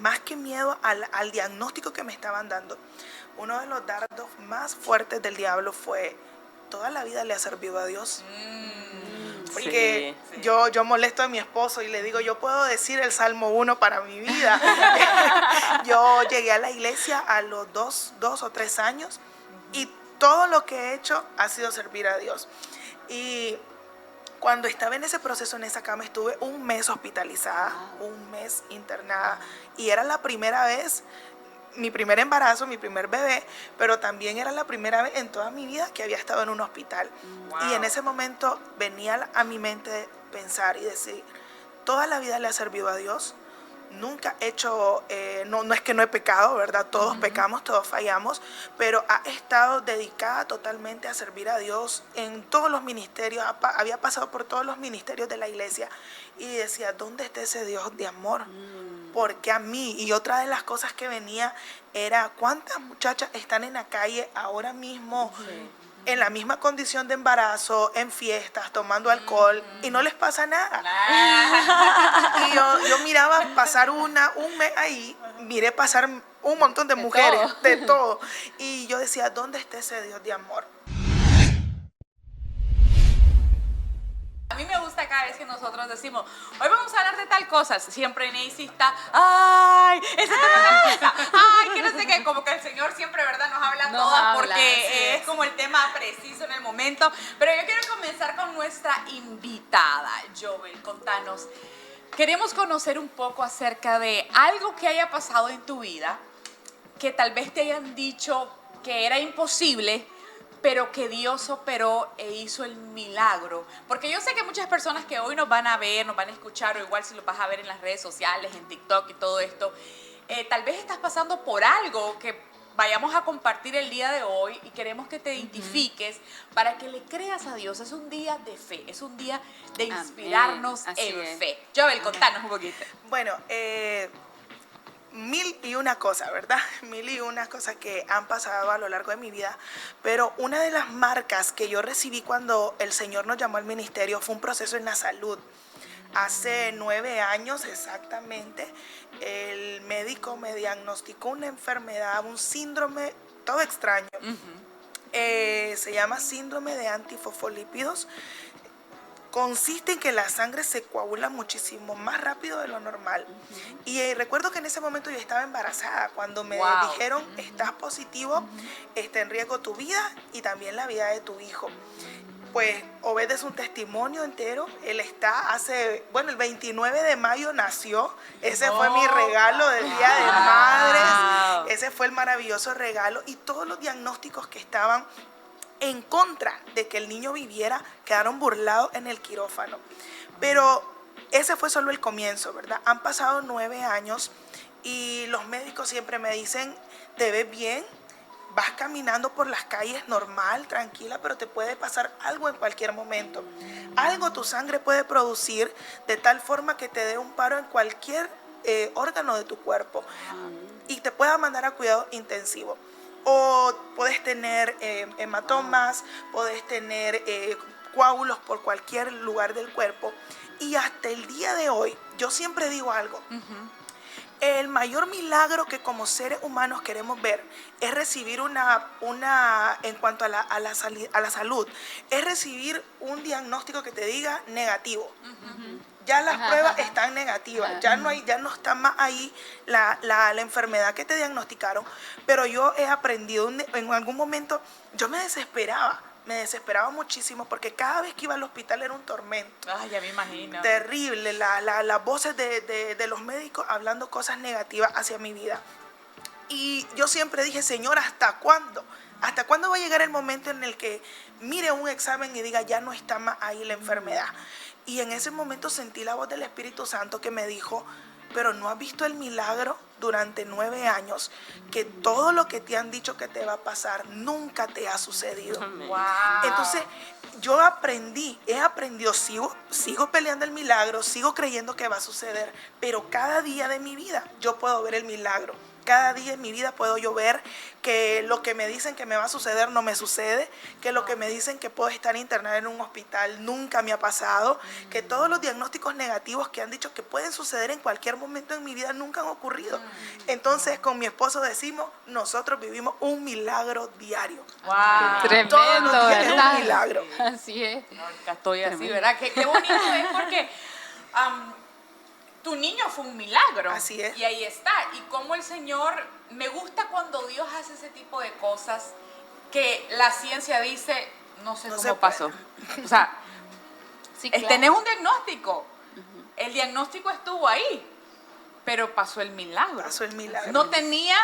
más que miedo al diagnóstico que me estaban dando, uno de los dardos más fuertes del diablo fue: toda la vida le ha servido a Dios. Porque sí. yo molesto a mi esposo y le digo, yo puedo decir el Salmo 1 para mi vida. Yo llegué a la iglesia a los 2 o 3 años y todo lo que he hecho ha sido servir a Dios. Y cuando estaba en ese proceso, en esa cama, estuve un mes hospitalizada, un mes internada, y era la primera vez, mi primer embarazo, mi primer bebé, pero también era la primera vez en toda mi vida que había estado en un hospital. Wow. Y en ese momento venía a mi mente pensar y decir, toda la vida le ha servido a Dios. Nunca he hecho, no es que no he pecado, ¿verdad? Todos pecamos, todos fallamos, pero ha estado dedicada totalmente a servir a Dios en todos los ministerios, había pasado por todos los ministerios de la iglesia y decía, ¿dónde está ese Dios de amor? ¿Por qué a mí? Y otra de las cosas que venía era, ¿cuántas muchachas están en la calle ahora mismo? En la misma condición de embarazo, en fiestas, tomando alcohol, y no les pasa nada. Y yo miraba pasar un mes ahí, miré pasar un montón de mujeres, de todo. Y yo decía, ¿dónde está ese Dios de amor? A mí me gusta cada vez que nosotros decimos, hoy vamos a hablar de tal cosa, siempre Neisy está, ay, ese tema me gusta, ay, que no sé qué, como que el Señor siempre, ¿verdad?, nos habla todas porque es como el tema preciso en el momento. Pero yo quiero comenzar con nuestra invitada, Jovel. Contanos, queremos conocer un poco acerca de algo que haya pasado en tu vida, que tal vez te hayan dicho que era imposible, pero que Dios operó e hizo el milagro. Porque yo sé que muchas personas que hoy nos van a ver, nos van a escuchar, o igual si los vas a ver en las redes sociales, en TikTok y todo esto, tal vez estás pasando por algo que vayamos a compartir el día de hoy y queremos que te identifiques para que le creas a Dios. Es un día de fe, es un día de inspirarnos en fe. Jovel, contanos un poquito. Bueno, mil y una cosas, ¿verdad? Mil y una cosas que han pasado a lo largo de mi vida, pero una de las marcas que yo recibí cuando el Señor nos llamó al ministerio fue un proceso en la salud. Hace 9 años exactamente, el médico me diagnosticó una enfermedad, un síndrome, todo extraño. Se llama síndrome de antifosfolípidos. Consiste en que la sangre se coagula muchísimo más rápido de lo normal. Y recuerdo que en ese momento yo estaba embarazada. Cuando me dijeron, estás positivo, está en riesgo tu vida y también la vida de tu hijo. Pues Obed es un testimonio entero. Él está el 29 de mayo nació. Ese fue mi regalo del Día de Madres. Ese fue el maravilloso regalo. Y todos los diagnósticos que estaban en contra de que el niño viviera quedaron burlados en el quirófano. Pero ese fue solo el comienzo, ¿verdad? Han pasado 9 años y los médicos siempre me dicen, te ves bien, vas caminando por las calles normal, tranquila, pero te puede pasar algo en cualquier momento. Algo tu sangre puede producir de tal forma que te dé un paro en cualquier órgano de tu cuerpo y te pueda mandar a cuidado intensivo. O puedes tener hematomas, puedes tener coágulos por cualquier lugar del cuerpo. Y hasta el día de hoy, yo siempre digo algo. El mayor milagro que como seres humanos queremos ver es recibir en cuanto a la salud, es recibir un diagnóstico que te diga negativo. Ya las pruebas están negativas, ya no está más ahí la enfermedad que te diagnosticaron, pero yo he aprendido, en algún momento yo me desesperaba muchísimo porque cada vez que iba al hospital era un tormento. Ay, ya me imagino. Terrible, las voces de los médicos hablando cosas negativas hacia mi vida. Y yo siempre dije, Señor, ¿hasta cuándo? ¿Hasta cuándo va a llegar el momento en el que mire un examen y diga, ya no está más ahí la enfermedad? Y en ese momento sentí la voz del Espíritu Santo que me dijo, pero ¿no has visto el milagro durante 9 años? Que todo lo que te han dicho que te va a pasar nunca te ha sucedido. Wow. Entonces yo he aprendido, sigo peleando el milagro, sigo creyendo que va a suceder, pero cada día de mi vida yo puedo ver el milagro. Cada día en mi vida puedo yo ver que lo que me dicen que me va a suceder no me sucede, que lo que me dicen que puedo estar internada en un hospital nunca me ha pasado, que todos los diagnósticos negativos que han dicho que pueden suceder en cualquier momento en mi vida nunca han ocurrido. Entonces con mi esposo decimos, nosotros vivimos un milagro diario. Wow. Tremendo, Todos los días es ¿verdad? un milagro. Así es. Ahorita estoy así, ¿verdad? Qué bonito es porque tu niño fue un milagro. Así es. Y ahí está. Y como el Señor, me gusta cuando Dios hace ese tipo de cosas que la ciencia dice, no sé No cómo se pasó. O sea, Sí, claro. tenés un diagnóstico. El diagnóstico estuvo ahí, pero pasó el milagro. Pasó el milagro. No tenía,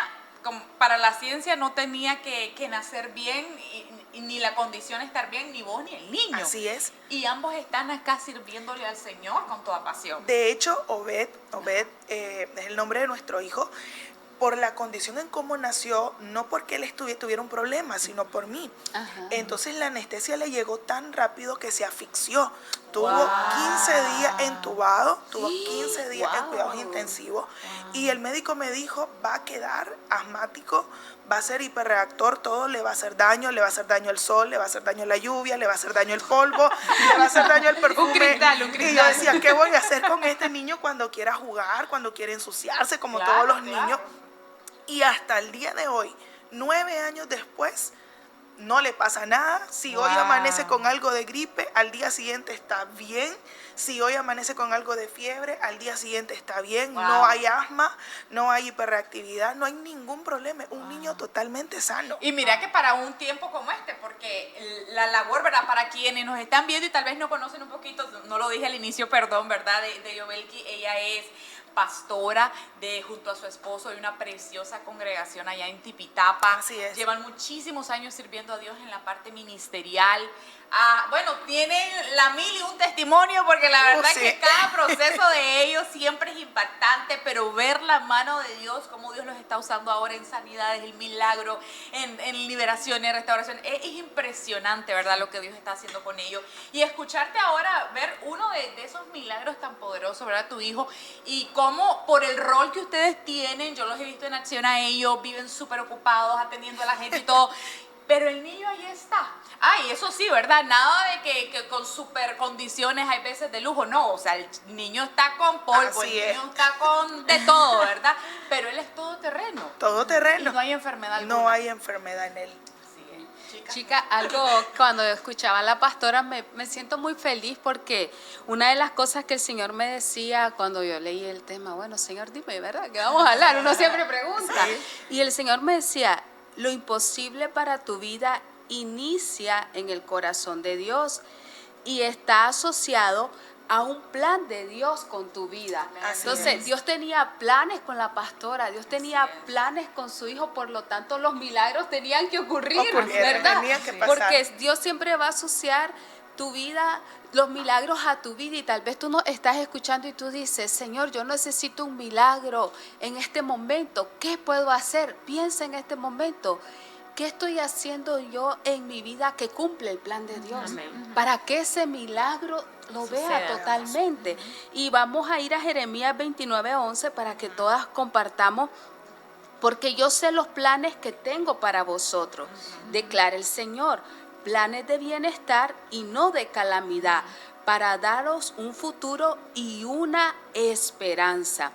para la ciencia, no tenía que nacer bien, y ni la condición estar bien, ni vos ni el niño. Así es. Y ambos están acá sirviéndole al Señor con toda pasión. De hecho, Obed es el nombre de nuestro hijo, por la condición en cómo nació, no porque él tuviera un problema, sino por mí. Ajá. Entonces la anestesia le llegó tan rápido que se asfixió. Tuvo Wow. 15 días entubado, tuvo Sí, 15 días en wow. cuidados intensivos. Y el médico me dijo, va a quedar asmático, va a ser hiperreactor, todo le va a hacer daño el sol, le va a hacer daño la lluvia, le va a hacer daño el polvo, le va a hacer daño el perfume. Un cristal. Y yo decía, ¿qué voy a hacer con este niño cuando quiera jugar, cuando quiera ensuciarse, como Claro, todos los claro. niños? Y hasta el día de hoy, 9 años después, no le pasa nada. Si hoy Wow. amanece con algo de gripe, al día siguiente está bien. Si hoy amanece con algo de fiebre, al día siguiente está bien. Wow. No hay asma, no hay hiperreactividad, no hay ningún problema. Un niño totalmente sano. Y mira que para un tiempo como este, porque la labor, ¿verdad? Para quienes nos están viendo y tal vez no conocen un poquito, no lo dije al inicio, perdón, ¿verdad? De Yobelki, ella es pastora junto a su esposo de una preciosa congregación allá en Tipitapa. Así es. Llevan muchísimos años sirviendo a Dios en la parte ministerial. Bueno, tienen la mil y un testimonio, porque la verdad sí. que cada proceso de ellos siempre es impactante, pero ver la mano de Dios, cómo Dios los está usando ahora en sanidades, el milagro, en liberación, en restauración, es impresionante, ¿verdad? Lo que Dios está haciendo con ellos. Y escucharte ahora, ver uno de esos milagros tan poderosos, ¿verdad? Tu hijo, y cómo por el rol que ustedes tienen, yo los he visto en acción a ellos, viven súper ocupados, atendiendo a la gente y todo, pero el niño ahí está. Y eso sí, ¿verdad? Nada de que con super condiciones hay veces de lujo, no, o sea, el niño está con polvo, Así el es. niño está con de todo, ¿verdad? Pero él es todoterreno. Todo Y terreno. no hay enfermedad No alguna. hay enfermedad en él. Así es. Chica. Chica, algo cuando escuchaba a la pastora me siento muy feliz porque una de las cosas que el Señor me decía cuando yo leí el tema, bueno, Señor, dime, ¿verdad? ¿Qué vamos a hablar? Uno siempre pregunta. Sí. Y el Señor me decía, lo imposible para tu vida inicia en el corazón de Dios y está asociado a un plan de Dios con tu vida. Así Entonces, es. Dios tenía planes con la pastora, Dios tenía es. planes con su hijo, por lo tanto los milagros tenían que ocurrir, Ocurrieron, ¿verdad? tenían que pasar. Porque Dios siempre va a asociar tu vida, los milagros a tu vida, y tal vez tú no estás escuchando y tú dices, Señor, yo necesito un milagro en este momento, ¿qué puedo hacer? Piensa en este momento. ¿Qué estoy haciendo yo en mi vida que cumple el plan de Dios? Amén. Para que ese milagro lo vea Suceda. totalmente. Y vamos a ir a Jeremías 29:11 para que todas compartamos. Porque yo sé los planes que tengo para vosotros, declara el Señor, planes de bienestar y no de calamidad, para daros un futuro y una esperanza.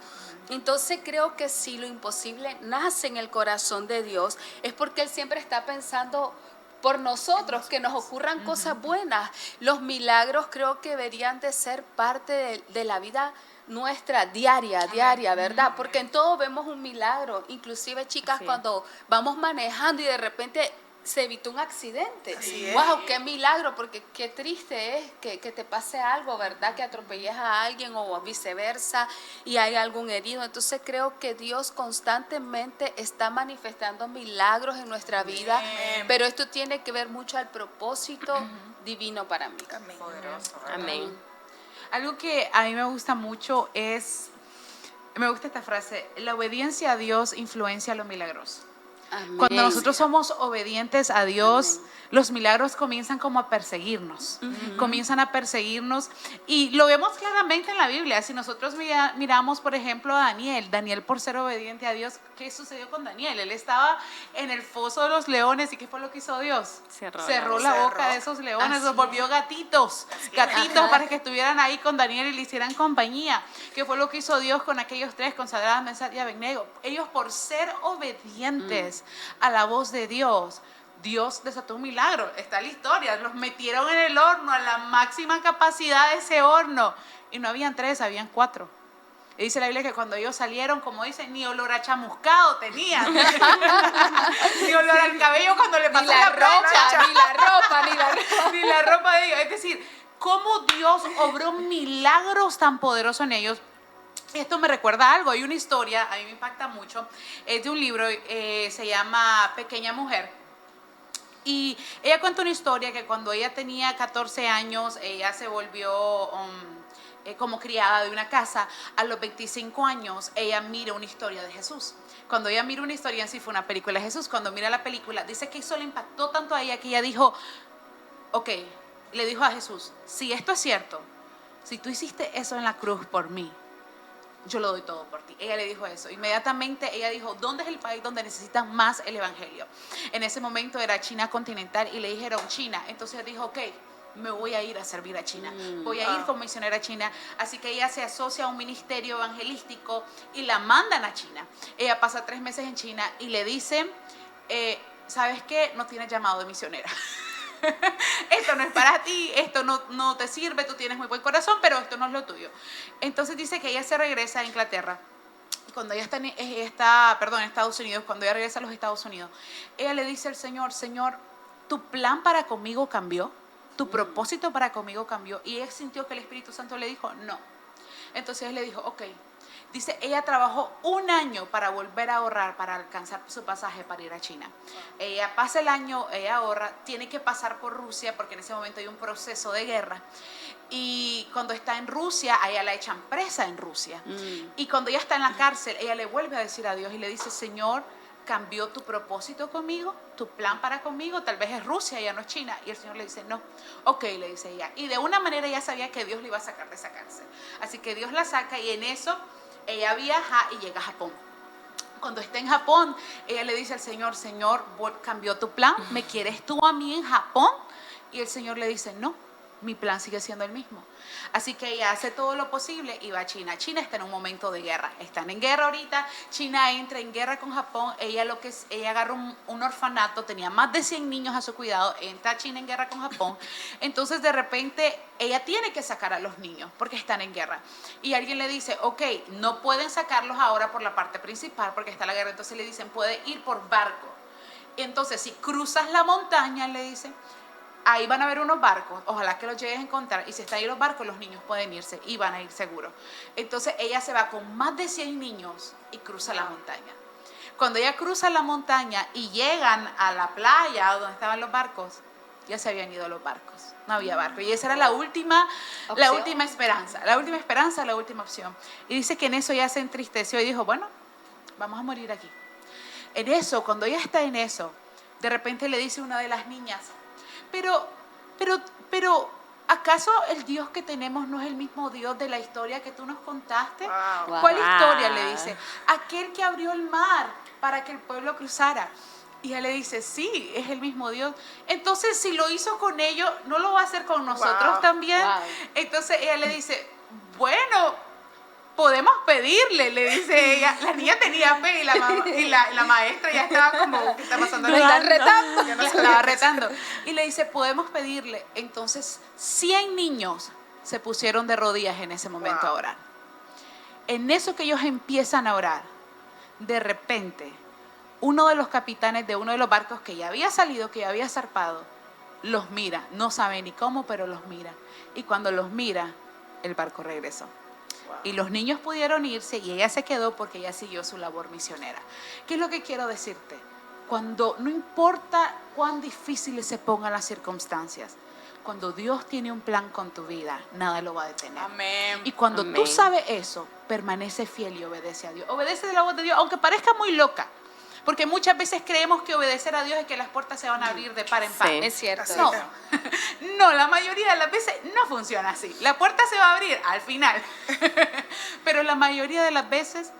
Entonces creo que si lo imposible nace en el corazón de Dios, es porque Él siempre está pensando por nosotros, que nos ocurran cosas buenas. Los milagros creo que deberían de ser parte de la vida nuestra diaria, ¿verdad? Porque en todo vemos un milagro, inclusive chicas, Sí. cuando vamos manejando y de repente se evitó un accidente. Así es. ¡Wow! ¡Qué milagro! Porque qué triste es que te pase algo, ¿verdad? Que atropelles a alguien o viceversa y hay algún herido. Entonces creo que Dios constantemente está manifestando milagros en nuestra vida, Amén. pero esto tiene que ver mucho al propósito divino para mí. Amén. Poderoso. Amén. Algo que a mí me gusta mucho me gusta esta frase, la obediencia a Dios influencia lo milagroso. Amén. Cuando nosotros somos obedientes a Dios, Amén. los milagros comienzan como a perseguirnos, comienzan a perseguirnos, y lo vemos claramente en la Biblia. Si nosotros miramos, por ejemplo, a Daniel por ser obediente a Dios, ¿qué sucedió con Daniel? Él estaba en el foso de los leones, ¿y qué fue lo que hizo Dios? Cerró la boca de esos leones, los volvió gatitos para que estuvieran ahí con Daniel y le hicieran compañía. ¿Qué fue lo que hizo Dios con aquellos tres, con Sadrach, Mesach y Abednego? Ellos, por ser obedientes a la voz de Dios, Dios desató un milagro. Está la historia, los metieron en el horno a la máxima capacidad de ese horno, y no habían 3, habían 4. Y dice la Biblia que cuando ellos salieron, como dicen, ni olor a chamuscado tenían, ni olor al cabello cuando le pasó la plancha, ni la ropa de ellos. Es decir, cómo Dios obró milagros tan poderosos en ellos. Esto me recuerda a algo. Hay una historia, a mí me impacta mucho, es de un libro, se llama Pequeña Mujer. Y ella cuenta una historia que cuando ella tenía 14 años, ella se volvió como criada de una casa. A los 25 años, ella mira una historia de Jesús. Cuando ella mira una historia, en sí fue una película de Jesús, cuando mira la película, dice que eso le impactó tanto a ella que ella dijo, ok, le dijo a Jesús, si esto es cierto, si tú hiciste eso en la cruz por mí, yo lo doy todo por ti. Ella le dijo eso. Inmediatamente ella dijo, ¿dónde es el país donde necesitan más el evangelio? En ese momento era China continental, y le dijeron China. Entonces ella dijo, ok, me voy a ir a servir a China, voy a ir como misionera a China. Así que ella se asocia a un ministerio evangelístico y la mandan a China. Ella pasa 3 meses en China y le dicen, ¿sabes qué? No tienes llamado de misionera. Esto no es para ti, esto no te sirve, tú tienes muy buen corazón, pero esto no es lo tuyo. Entonces dice que ella se regresa a Inglaterra. Y cuando ella está en Estados Unidos, cuando ella regresa a los Estados Unidos, ella le dice al Señor, Señor, tu plan para conmigo cambió, tu propósito para conmigo cambió. Y ella sintió que el Espíritu Santo le dijo, no. Entonces él le dijo, ok. Dice, ella trabajó 1 año para volver a ahorrar, para alcanzar su pasaje para ir a China. Ella pasa el año, ella ahorra, tiene que pasar por Rusia, porque en ese momento hay un proceso de guerra. Y cuando está en Rusia, a ella la echan presa en Rusia. Y cuando ella está en la cárcel, ella le vuelve a decir a Dios y le dice, Señor, ¿cambió tu propósito conmigo? ¿Tu plan para conmigo? Tal vez es Rusia, ya no es China. Y el Señor le dice, no. Ok, le dice ella. Y de una manera ella sabía que Dios le iba a sacar de esa cárcel. Así que Dios la saca, y en eso ella viaja y llega a Japón. Cuando está en Japón, ella le dice al Señor, Señor, ¿cambió tu plan? ¿Me quieres tú a mí en Japón? Y el Señor le dice, no, mi plan sigue siendo el mismo. Así que ella hace todo lo posible y va a China. China está en un momento de guerra. Están en guerra ahorita. China entra en guerra con Japón. Ella agarra un orfanato. Tenía más de 100 niños a su cuidado. Entra China en guerra con Japón. Entonces, de repente, ella tiene que sacar a los niños porque están en guerra. Y alguien le dice, ok, no pueden sacarlos ahora por la parte principal porque está la guerra. Entonces le dicen, puede ir por barco. Entonces, si cruzas la montaña, le dicen, ahí van a haber unos barcos, ojalá que los llegues a encontrar, y si están ahí los barcos, los niños pueden irse y van a ir seguros. Entonces ella se va con más de 100 niños y cruza la montaña. Cuando ella cruza la montaña y llegan a la playa donde estaban los barcos, ya se habían ido los barcos, no había barco. Y esa era la última esperanza, la última opción. Y dice que en eso ella se entristeció y dijo, bueno, vamos a morir aquí. En eso, cuando ella está en eso, de repente le dice una de las niñas, pero, ¿acaso el Dios que tenemos no es el mismo Dios de la historia que tú nos contaste? Wow. ¿Cuál historia? Le dice, aquel que abrió el mar para que el pueblo cruzara. Y ella le dice, sí, es el mismo Dios. Entonces, si lo hizo con ellos, ¿no lo va a hacer con nosotros también? Wow. Entonces ella le dice, bueno, podemos pedirle, le dice ella. La niña tenía fe y la maestra ya estaba como, ¿qué está pasando? Me están retando. La estaba retando. Y le dice, podemos pedirle. Entonces 100 niños se pusieron de rodillas en ese momento a orar. En eso que ellos empiezan a orar, de repente, uno de los capitanes de uno de los barcos que ya había salido, que ya había zarpado, los mira. No sabe ni cómo, pero los mira. Y cuando los mira, el barco regresó. Y los niños pudieron irse y ella se quedó porque ella siguió su labor misionera. ¿Qué es lo que quiero decirte? Cuando no importa cuán difíciles se pongan las circunstancias, cuando Dios tiene un plan con tu vida, nada lo va a detener. Amén. Y cuando Amén. tú sabes eso, permanece fiel y obedece a Dios. Obedece de la voz de Dios, aunque parezca muy loca. Porque muchas veces creemos que obedecer a Dios es que las puertas se van a abrir de par en par. Sí. Es cierto. Así No, es. no, la mayoría de las veces no funciona así. La puerta se va a abrir al final, pero la mayoría de las veces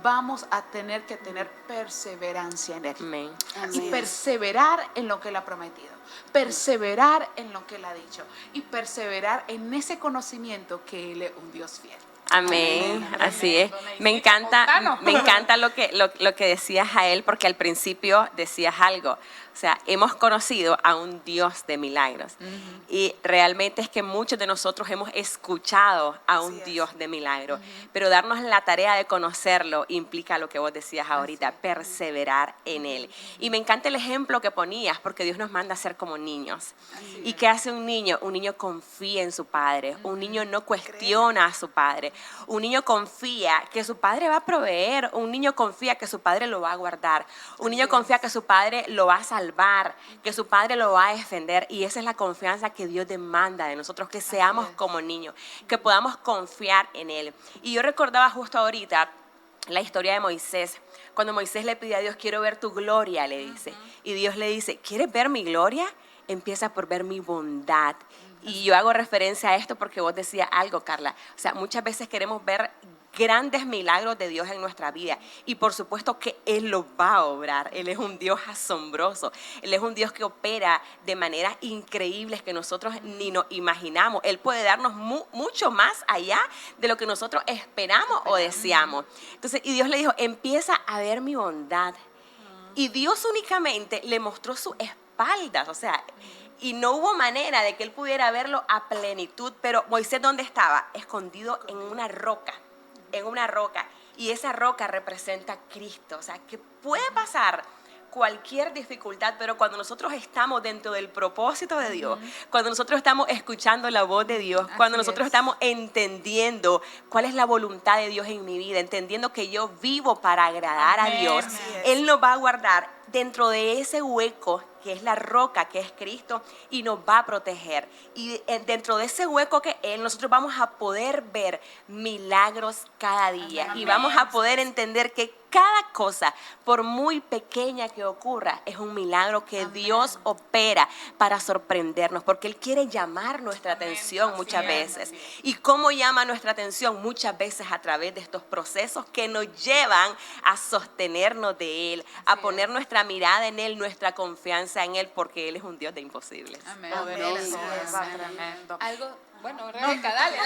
vamos a tener que tener perseverancia en Él. Amén. Y perseverar en lo que Él ha prometido, perseverar en lo que Él ha dicho y perseverar en ese conocimiento que Él es un Dios fiel. Amén, Amén. así es. Dona Me Isita, encanta, contanos. me encanta lo que decías a él, porque al principio decías algo. O sea, hemos conocido a un Dios de milagros. Y realmente es que muchos de nosotros hemos escuchado a un Así es. Dios de milagros. Pero darnos la tarea de conocerlo implica lo que vos decías ahorita, perseverar en él. Y me encanta el ejemplo que ponías, porque Dios nos manda a ser como niños. ¿Y qué hace un niño? Un niño confía en su padre. Un niño no cuestiona a su padre. Un niño confía que su padre va a proveer. Un niño confía que su padre lo va a guardar. Un niño confía que su padre lo va a salvar, que su padre lo va a defender. Y esa es la confianza que Dios demanda de nosotros, que seamos como niños, que podamos confiar en Él. Y yo recordaba justo ahorita la historia de Moisés. Cuando Moisés le pide a Dios, quiero ver tu gloria, le dice. Y Dios le dice, ¿quieres ver mi gloria? Empieza por ver mi bondad. Y yo hago referencia a esto porque vos decías algo, Carla. O sea, muchas veces queremos ver grandes milagros de Dios en nuestra vida. Y por supuesto que Él los va a obrar. Él es un Dios asombroso. Él es un Dios que opera de maneras increíbles que nosotros ni nos imaginamos. Él puede darnos mucho más allá de lo que nosotros esperamos o deseamos. Entonces, y Dios le dijo, empieza a ver mi bondad. Y Dios únicamente le mostró sus espaldas, o sea, y no hubo manera de que él pudiera verlo a plenitud. Pero Moisés, ¿dónde estaba? Escondido en una roca. Y esa roca representa a Cristo. O sea, que puede pasar cualquier dificultad, pero cuando nosotros estamos dentro del propósito de Dios, cuando nosotros estamos escuchando la voz de Dios, cuando nosotros estamos entendiendo cuál es la voluntad de Dios en mi vida, entendiendo que yo vivo para agradar a Dios, Así es. Él nos va a guardar dentro de ese hueco que es la roca, que es Cristo, y nos va a proteger. Y dentro de ese hueco que Él, nosotros vamos a poder ver milagros cada día. Y vamos a poder entender que cada cosa, por muy pequeña que ocurra, es un milagro que Dios opera para sorprendernos, porque Él quiere llamar nuestra atención muchas veces. ¿Y cómo llama nuestra atención? Muchas veces a través de estos procesos que nos llevan a sostenernos de Él, a poner nuestra mirada en Él, nuestra confianza en Él, porque Él es un Dios de imposibles. Amén. Poderoso, Amén. ¿verdad? Tremendo. Algo, bueno, Rebeca, dale.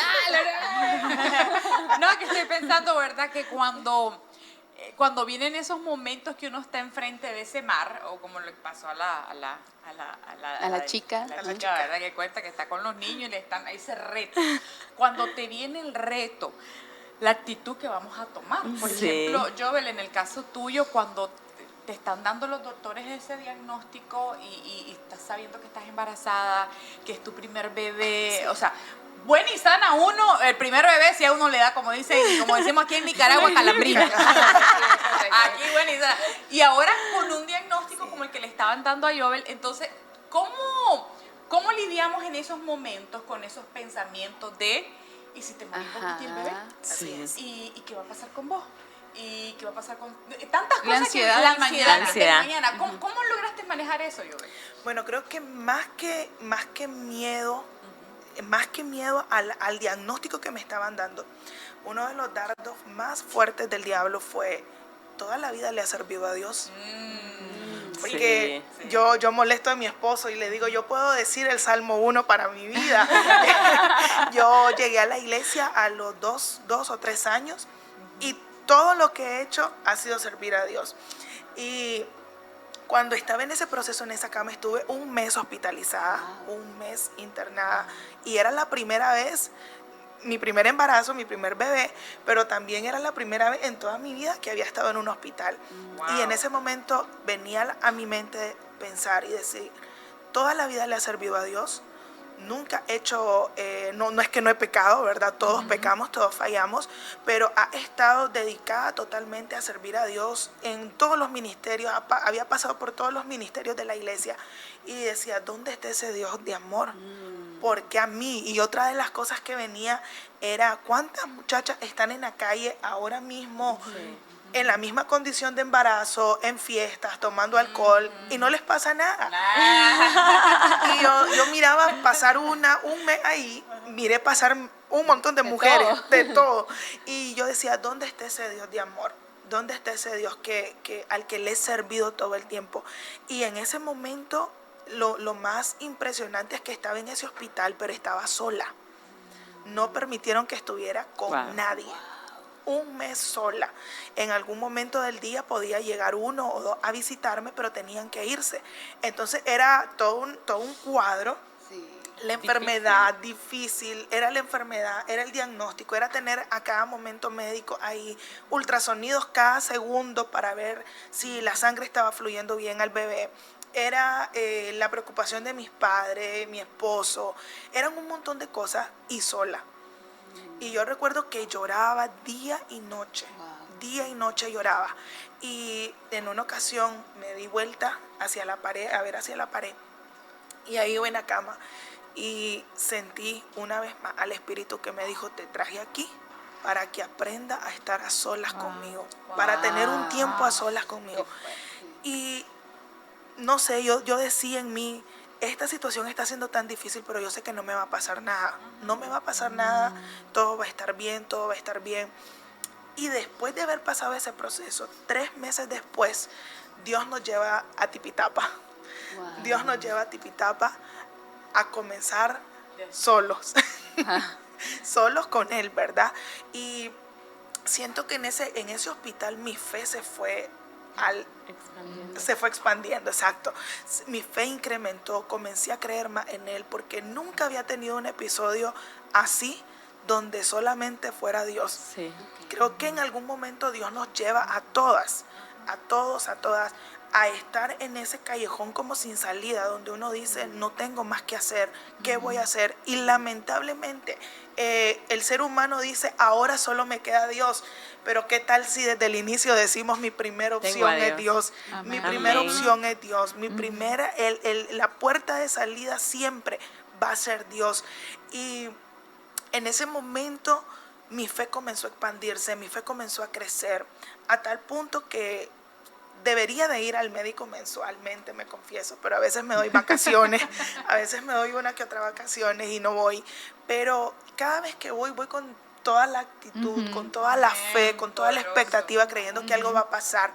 No, que estoy pensando, ¿verdad? Que cuando vienen esos momentos que uno está enfrente de ese mar, o como le pasó a la chica. la chica, ¿verdad? Que cuenta que está con los niños y le están ahí ese reto. Cuando te viene el reto, la actitud que vamos a tomar. Por Sí. ejemplo, Jovel, en el caso tuyo, cuando te están dando los doctores ese diagnóstico y estás sabiendo que estás embarazada, que es tu primer bebé, o sea, buena y sana uno, el primer bebé, si a uno le da, como decimos aquí en Nicaragua, calambrina. Aquí buena y sana. Y ahora con un diagnóstico como el que le estaban dando a Jovel, entonces, ¿cómo lidiamos en esos momentos con esos pensamientos de, ¿y si te morís por el bebé? Sí. ¿Y qué va a pasar con vos? ¿Y qué va a pasar con tantas La cosas? ansiedad La del ansiedad mañana. del mañana. ¿Cómo lograste manejar eso, Jovel? Bueno, creo que más que miedo al diagnóstico que me estaban dando, uno de los dardos más fuertes del diablo fue, toda la vida le ha servido a Dios. Porque Sí. yo molesto a mi esposo y le digo, yo puedo decir el Salmo 1 para mi vida. Yo llegué a la iglesia a los 2 o 3 años y todo lo que he hecho ha sido servir a Dios. Y cuando estaba en ese proceso, en esa cama, estuve un mes hospitalizada, un mes internada, y era la primera vez, mi primer embarazo, mi primer bebé, pero también era la primera vez en toda mi vida que había estado en un hospital. Wow. Y en ese momento venía a mi mente pensar y decir, toda la vida le ha servido a Dios. Nunca he hecho, no es que no he pecado, ¿verdad? Todos pecamos, todos fallamos, pero ha estado dedicada totalmente a servir a Dios en todos los ministerios, había pasado por todos los ministerios de la iglesia y decía, ¿dónde está ese Dios de amor? ¿Por qué a mí? Y otra de las cosas que venía era, ¿cuántas muchachas están en la calle ahora mismo en la misma condición de embarazo, en fiestas, tomando alcohol, y no les pasa nada. Y yo miraba pasar un mes ahí, miré pasar un montón de mujeres, de todo. Y yo decía, ¿dónde está ese Dios de amor? ¿Dónde está ese Dios al que le he servido todo el tiempo? Y en ese momento, lo más impresionante es que estaba en ese hospital, pero estaba sola. No permitieron que estuviera con nadie. Un mes sola. En algún momento del día podía llegar uno o dos a visitarme, pero tenían que irse. Entonces era todo un cuadro. La enfermedad difícil, era la enfermedad, era el diagnóstico, era tener a cada momento médico ahí, ultrasonidos cada segundo para ver si la sangre estaba fluyendo bien al bebé. Era la preocupación de mis padres, mi esposo, eran un montón de cosas y sola. Y yo recuerdo que lloraba día y noche lloraba. Y en una ocasión me di vuelta hacia la pared, y ahí iba en la cama. Y sentí una vez más al Espíritu que me dijo, te traje aquí para que aprenda a estar a solas conmigo, para tener un tiempo a solas conmigo. Y no sé, yo decía en mí, esta situación está siendo tan difícil, pero yo sé que no me va a pasar nada. No me va a pasar nada, todo va a estar bien, todo va a estar bien. Y después de haber pasado ese proceso, 3 meses después, Dios nos lleva a Tipitapa. Dios nos lleva a Tipitapa a comenzar solos. Solos con Él, ¿verdad? Y siento que en ese hospital mi fe se fue expandiendo, exacto. Mi fe incrementó, comencé a creer más en Él, porque nunca había tenido un episodio así donde solamente fuera Dios. Sí. Creo que en algún momento Dios nos lleva a todas, a todos, a todas, a estar en ese callejón como sin salida, donde uno dice, no tengo más que hacer, ¿qué voy a hacer? Y lamentablemente el ser humano dice, ahora solo me queda Dios. Pero ¿qué tal si desde el inicio decimos, mi primera opción es Dios? Amén. Mi primera Amén. opción es Dios. Mi primera, la puerta de salida siempre va a ser Dios. Y en ese momento mi fe comenzó a expandirse, mi fe comenzó a crecer, a tal punto que debería de ir al médico mensualmente, me confieso, pero a veces me doy vacaciones, a veces me doy una que otra vacaciones y no voy, pero cada vez que voy con toda la actitud, con toda la fe, con toda la expectativa, creyendo que algo va a pasar.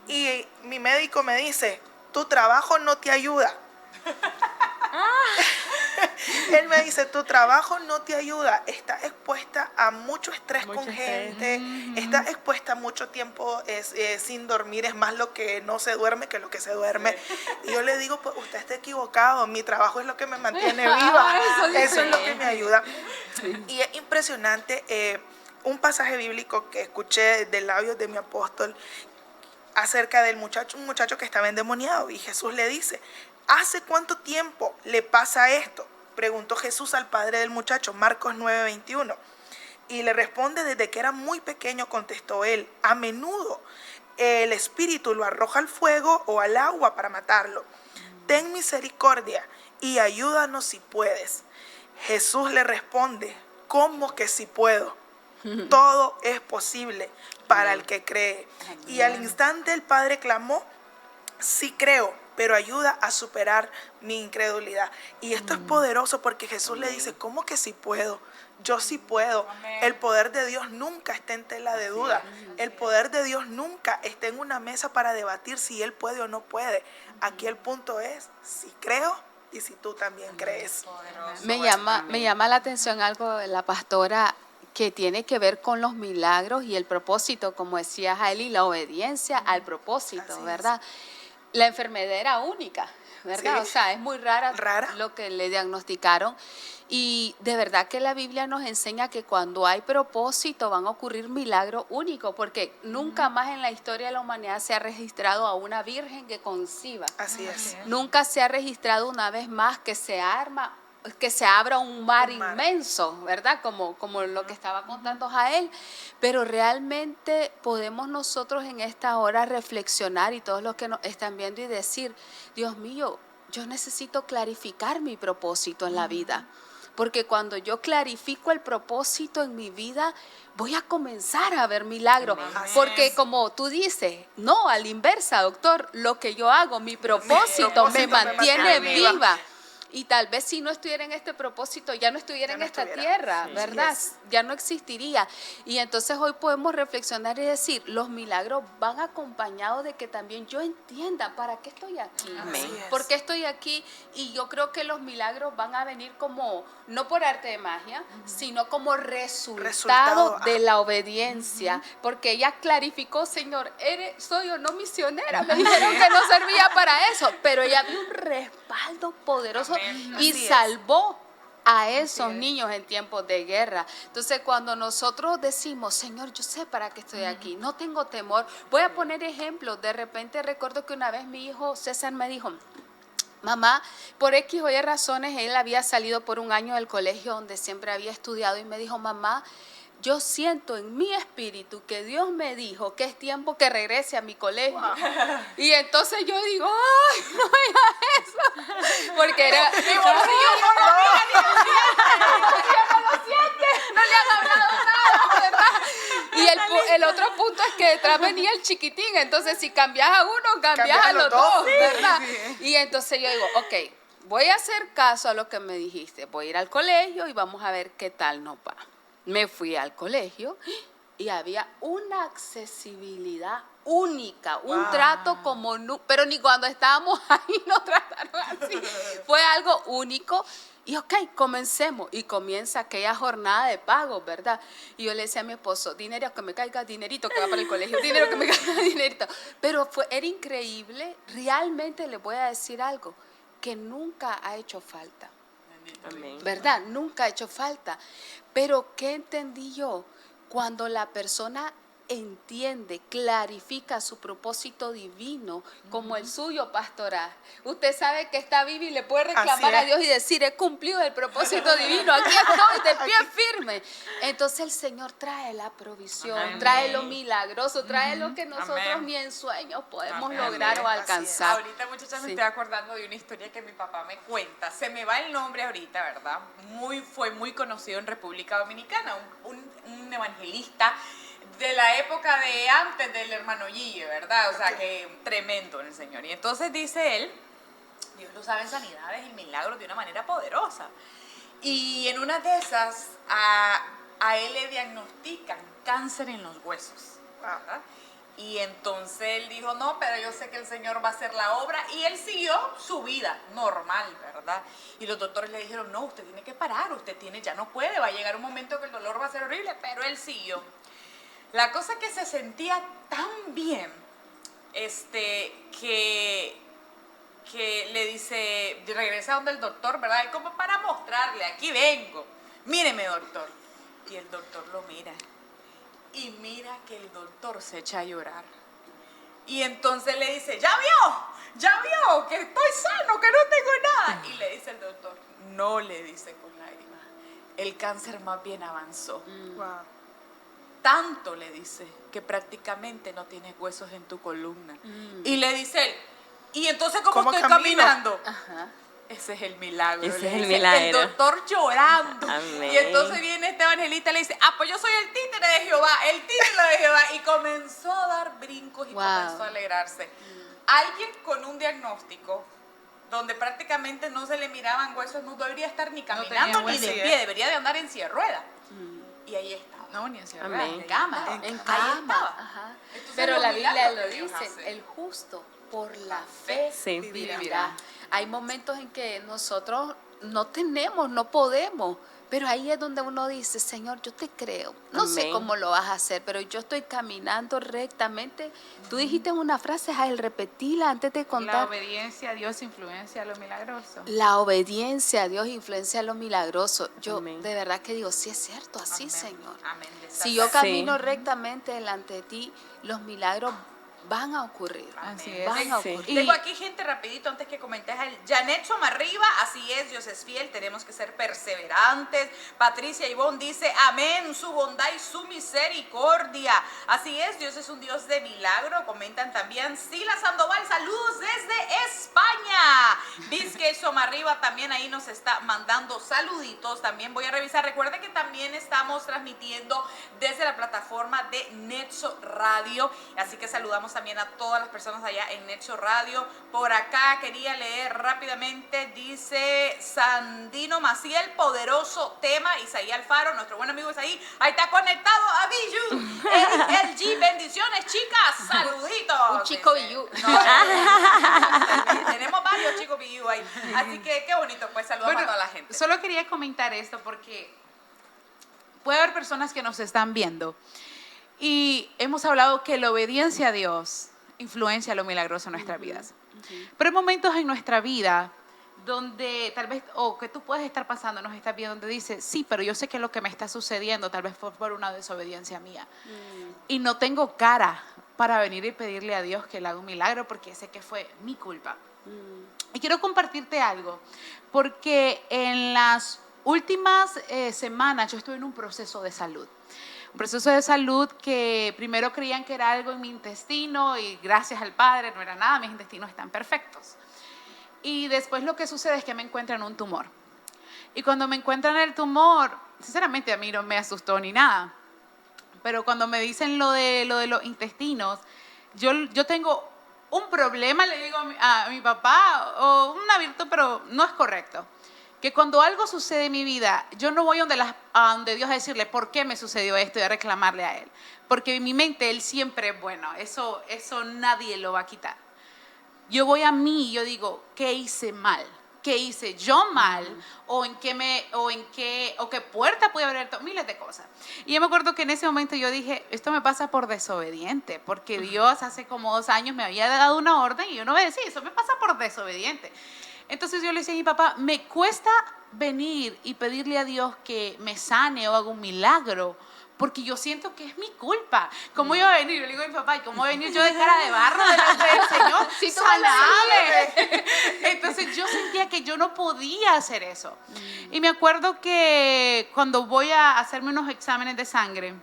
Y mi médico me dice, tu trabajo no te ayuda. Él me dice, tu trabajo no te ayuda, estás expuesta a mucho estrés con gente, estás expuesta a mucho tiempo sin dormir, es más lo que no se duerme que lo que se duerme. Y yo le digo, pues usted está equivocado, mi trabajo es lo que me mantiene viva, eso es lo que me ayuda. Y es impresionante un pasaje bíblico que escuché de labios de mi apóstol acerca del un muchacho que estaba endemoniado, y Jesús le dice, ¿hace cuánto tiempo le pasa esto? Preguntó Jesús al padre del muchacho, Marcos 9:21. Y le responde, desde que era muy pequeño, contestó él, a menudo el espíritu lo arroja al fuego o al agua para matarlo. Ten misericordia y ayúdanos si puedes. Jesús le responde, ¿cómo que si puedo? Todo es posible para el que cree. Y al instante el padre clamó, sí creo, pero ayuda a superar mi incredulidad. Y esto es poderoso porque Jesús le dice, ¿cómo que sí puedo? Yo sí puedo. El poder de Dios nunca está en tela de duda. El poder de Dios nunca está en una mesa para debatir si Él puede o no puede. Aquí el punto es, si creo y si tú también crees. Me llama la atención algo de la pastora que tiene que ver con los milagros y el propósito, como decía Jaeli, la obediencia al propósito, Así ¿verdad? La enfermedad era única, ¿verdad? Sí. O sea, es muy rara Rara. lo que le diagnosticaron. Y de verdad que la Biblia nos enseña que cuando hay propósito van a ocurrir milagros únicos, porque nunca más en la historia de la humanidad se ha registrado a una virgen que conciba. Así es. Nunca se ha registrado una vez más que se abra un mar inmenso, ¿verdad? Como lo que estaba contando Jael. Pero realmente podemos nosotros en esta hora reflexionar, y todos los que nos están viendo, y decir, Dios mío, yo necesito clarificar mi propósito en la vida. porque cuando yo clarifico el propósito en mi vida, voy a comenzar a ver milagros. Así Porque es. como tú dices, no, a la inversa, doctor, lo que yo hago, mi propósito me propósito me mantiene mantiene viva. viva. Y tal vez si no estuviera en este propósito, ya no estuviera Ya en no esta estuviera. tierra, Sí. ¿verdad? Así Ya no existiría. Y entonces hoy podemos reflexionar y decir, los milagros van acompañados de que también yo entienda para qué estoy aquí. Amén. Así es. ¿Por qué estoy aquí? Y yo creo que los milagros van a venir como, no por arte de magia, sino como resultado Resultado, de la obediencia. Porque ella clarificó, Señor, soy o no misionera. Me dijeron que no servía para eso, pero ella vio un respaldo poderoso Amén. y Así es. salvó a esos niños en tiempos de guerra. Entonces, cuando nosotros decimos, Señor, yo sé para qué estoy aquí, no tengo temor. Voy a poner ejemplos. De repente recuerdo que una vez mi hijo César me dijo, mamá, por X o Y razones, él había salido por un año del colegio donde siempre había estudiado y me dijo, mamá, yo siento en mi espíritu que Dios me dijo que es tiempo que regrese a mi colegio. Y entonces yo digo, ay, no digas eso. Porque era... No le han hablado nada, ¿verdad? Y el otro punto es que detrás venía el chiquitín. Entonces, si cambias a uno, cambias a los dos, ¿verdad? Y entonces yo digo, ok, voy a hacer caso a lo que me dijiste. Voy a ir al colegio y vamos a ver qué tal nos va. Me fui al colegio y había una accesibilidad única, un Wow. trato como pero ni cuando estábamos ahí nos trataron así. Fue algo único. Y ok, comencemos. Y comienza aquella jornada de pago, ¿verdad? Y yo le decía a mi esposo, dinero que me caiga, dinerito que va para el colegio, dinero que me caiga, dinerito. Pero era increíble, realmente les voy a decir algo, que nunca ha hecho falta. Amén. ¿Verdad? Nunca ha hecho falta. Pero ¿qué entendí yo? Cuando la persona entiende, clarifica su propósito divino, como el suyo, pastora. Usted sabe que está viva y le puede reclamar Así a es. Dios y decir, he cumplido el propósito divino, aquí estoy, de pie firme. Entonces el Señor trae la provisión, Amén. trae lo milagroso, trae lo que nosotros Amén. ni en sueños podemos Amén. lograr o Así es. alcanzar. Ahorita, muchachas, me Sí. estoy acordando de una historia que mi papá me cuenta. Se me va el nombre ahorita, ¿verdad? Fue muy conocido en República Dominicana, un evangelista de la época de antes del hermano Gille, ¿verdad? O sea, que tremendo en el Señor. Y entonces dice él, Dios lo sabe en sanidades y milagros de una manera poderosa. Y en una de esas, a él le diagnostican cáncer en los huesos, ¿verdad? Y entonces él dijo, no, pero yo sé que el Señor va a hacer la obra. Y él siguió su vida normal, ¿verdad? Y los doctores le dijeron, no, usted tiene que parar, ya no puede, va a llegar un momento que el dolor va a ser horrible, pero él siguió. La cosa que se sentía tan bien, que le dice, regresa donde el doctor, ¿verdad? Y como para mostrarle, aquí vengo, míreme, doctor. Y el doctor lo mira. Y mira que el doctor se echa a llorar. Y entonces le dice, ya vio, que estoy sano, que no tengo nada. Y le dice el doctor, no, le dice con lágrimas, el cáncer más bien avanzó. Wow. Tanto, le dice, que prácticamente no tienes huesos en tu columna. Y le dice él, ¿y entonces cómo ¿Cómo estoy camino? caminando? Ajá. Ese es el milagro. Ese le es el dice milagro. El doctor llorando. Amén. Y entonces viene este evangelista y le dice, pues yo soy el títere de Jehová, el títere de Jehová. Y comenzó a dar brincos y Wow. comenzó a alegrarse. Alguien con un diagnóstico donde prácticamente no se le miraban huesos, no debería estar ni tenía caminando ni huesos. de pie, debería de andar en silla de ruedas. Y ahí estaba. No, ni en Ciudad Amén. Real, en cama. En Ahí cama. estaba. Ajá. Entonces, Pero los la Biblia milagros lo que Dios dice, hace. el justo por la fe Sí. vivirá. Hay momentos en que nosotros no tenemos, no podemos, pero ahí es donde uno dice, Señor, yo te creo. No sé Amén. cómo lo vas a hacer, pero yo estoy caminando rectamente. Tú dijiste una frase, Jael, repetila antes de La contar. obediencia a Dios influencia lo milagroso. La obediencia a Dios influencia lo milagroso. Yo Amén. de verdad que digo, sí es cierto, así, Amén. Señor. Amén. Si yo Sí. camino rectamente delante de ti, los milagros van a ocurrir. Así es. Van a Sí. ocurrir. Tengo aquí gente rapidito antes que comentes. Janet Somarriba, así es, Dios es fiel, tenemos que ser perseverantes. Patricia Ivonne dice, amén, su bondad y su misericordia. Así es, Dios es un Dios de milagro. Comentan también, Sila Sandoval, saludos desde España. Vizque Somarriba también ahí nos está mandando saluditos. También voy a revisar, recuerden que también estamos transmitiendo desde la plataforma de Netso Radio, así que saludamos también a todas las personas allá en Netso Radio. Por acá quería leer rápidamente, dice Sandino Maciel, poderoso tema. Isaí Alfaro, nuestro buen amigo Isaí, ahí está conectado a Biju. LG, bendiciones chicas, saluditos. Un chico Dice. Biju. No, tenemos varios chicos Biju ahí, así que qué bonito, pues saludamos Bueno, a toda la gente. solo quería comentar esto porque puede haber personas que nos están viendo y hemos hablado que la obediencia a Dios influencia lo milagroso en nuestras vidas. Pero hay momentos en nuestra vida donde tal vez, o que tú puedes estar pasando, nos estás viendo, donde dices, sí, pero yo sé que lo que me está sucediendo tal vez fue por una desobediencia mía. Y no tengo cara para venir y pedirle a Dios que le haga un milagro porque sé que fue mi culpa. Y quiero compartirte algo, porque en las últimas semanas yo estuve en un proceso de salud. Un proceso de salud que primero creían que era algo en mi intestino y gracias al Padre no era nada, mis intestinos están perfectos. Y después lo que sucede es que me encuentran un tumor. Y cuando me encuentran el tumor, sinceramente a mí no me asustó ni nada. Pero cuando me dicen lo de los intestinos, yo tengo un problema, le digo a mi papá, o una virtud, pero no es correcto. Que cuando algo sucede en mi vida, yo no voy a donde Dios a decirle por qué me sucedió esto y a reclamarle a Él. Porque en mi mente Él siempre es bueno, eso nadie lo va a quitar. Yo voy a mí y yo digo, ¿qué hice mal? ¿Qué hice yo mal? ¿O qué puerta pude haber abierto? Miles de cosas. Y yo me acuerdo que en ese momento yo dije, esto me pasa por desobediente, porque Dios hace como 2 años me había dado una orden y yo no obedecí, eso me pasa por desobediente. Entonces yo le decía a mi papá, me cuesta venir y pedirle a Dios que me sane o haga un milagro, porque yo siento que es mi culpa. ¿Cómo iba a venir? Yo le digo a mi papá, ¿y cómo voy a venir yo de cara de barro delante del Señor? Si tú ¡Saname! Entonces yo sentía que yo no podía hacer eso. Y me acuerdo que cuando voy a hacerme unos exámenes de sangre,